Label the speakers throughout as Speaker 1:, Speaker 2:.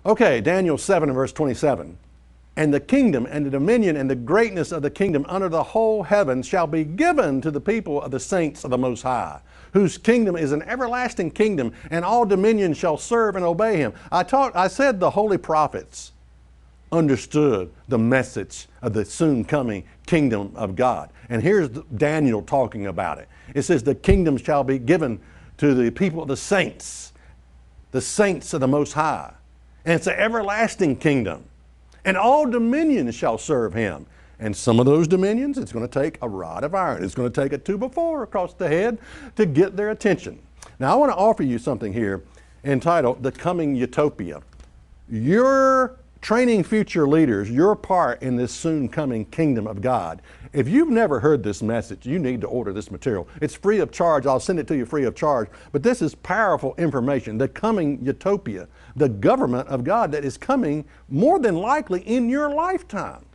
Speaker 1: Okay, Daniel 7 and verse 27. And the kingdom and the dominion and the greatness of the kingdom under the whole heaven shall be given to the people of the saints of the Most High, whose kingdom is an everlasting kingdom, and all dominion shall serve and obey him. I said the holy prophets understood the message of the soon coming kingdom of God. And here's Daniel talking about it. It says the kingdom shall be given to the people of the saints of the Most High. And it's an everlasting kingdom. And all dominions shall serve him. And some of those dominions, it's going to take a rod of iron. It's going to take a 2x4 across the head to get their attention. Now I want to offer you something here entitled The Coming Utopia. You're training future leaders, your part in this soon coming kingdom of God. If you've never heard this message, you need to order this material. It's free of charge. I'll send it to you free of charge. But this is powerful information. The coming utopia, the government of God that is coming more than likely in your lifetime.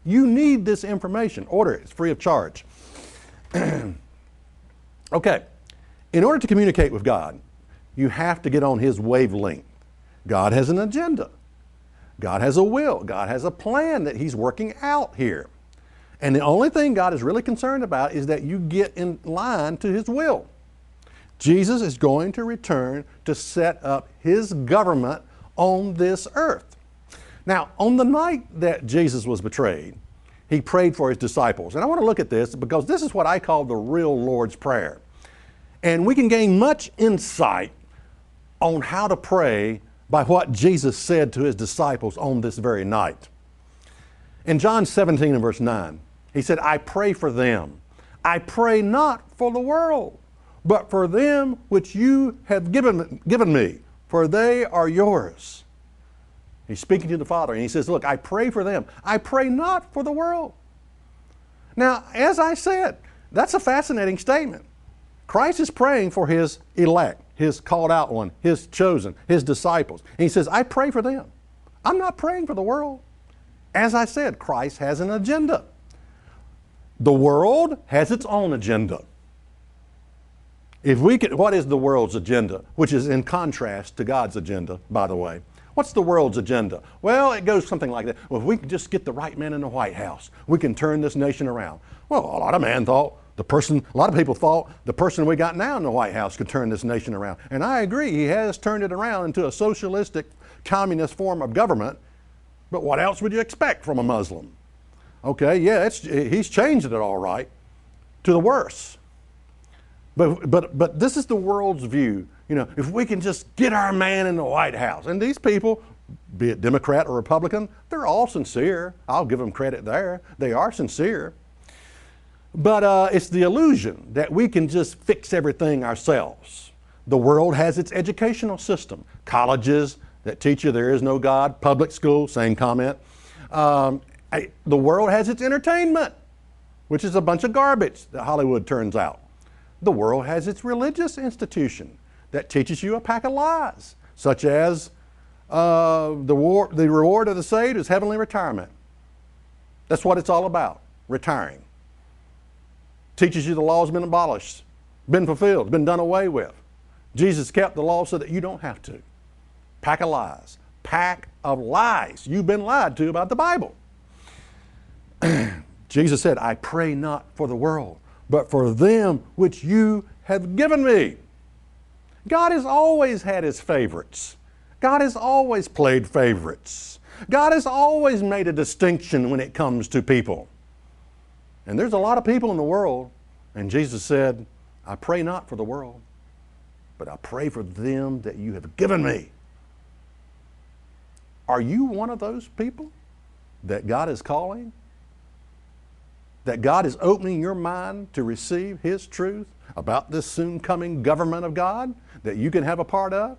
Speaker 1: You need this information. Order it. It's free of charge. Okay. In order to communicate with God, you have to get on his wavelength. God has an agenda. God has a will. God has a plan that he's working out here. And the only thing God is really concerned about is that you get in line to his will. Jesus is going to return to set up his government on this earth. Now, on the night that Jesus was betrayed, he prayed for his disciples. And I want to look at this because this is what I call the real Lord's Prayer. And we can gain much insight on how to pray by what Jesus said to his disciples on this very night. In John 17 and verse 9, he said, I pray for them. I pray not for the world, but for them which you have given me, for they are yours. He's speaking to the Father, and he says, look, I pray for them. I pray not for the world. Now, as I said, that's a fascinating statement. Christ is praying for his elect, his called out one, his chosen, his disciples. And he says, I pray for them. I'm not praying for the world. As I said, Christ has an agenda. The world has its own agenda. What is the world's agenda? Which is in contrast to God's agenda, by the way. What's the world's agenda? Well, it goes something like that. Well, if we can just get the right man in the White House, we can turn this nation around. Well, a lot of people thought the person we got now in the White House could turn this nation around. And I agree, he has turned it around into a socialistic, communist form of government. But what else would you expect from a Muslim? Okay, yeah, he's changed it all right to the worse. But this is the world's view. You know, if we can just get our man in the White House. And these people, be it Democrat or Republican, they're all sincere. I'll give them credit there. They are sincere. But it's the illusion that we can just fix everything ourselves. The world has its educational system. Colleges that teach you there is no God. Public schools, same comment. The world has its entertainment, which is a bunch of garbage that Hollywood turns out. The world has its religious institution that teaches you a pack of lies, such as the reward of the saved is heavenly retirement. That's what it's all about, retiring. Teaches you the law's been abolished, been fulfilled, been done away with. Jesus kept the law so that you don't have to. Pack of lies. Pack of lies. You've been lied to about the Bible. Jesus said, I pray not for the world, but for them which you have given me. God has always had his favorites. God has always played favorites. God has always made a distinction when it comes to people. And there's a lot of people in the world, and Jesus said, I pray not for the world, but I pray for them that you have given me. Are you one of those people that God is calling? That God is opening your mind to receive his truth about this soon coming government of God that you can have a part of?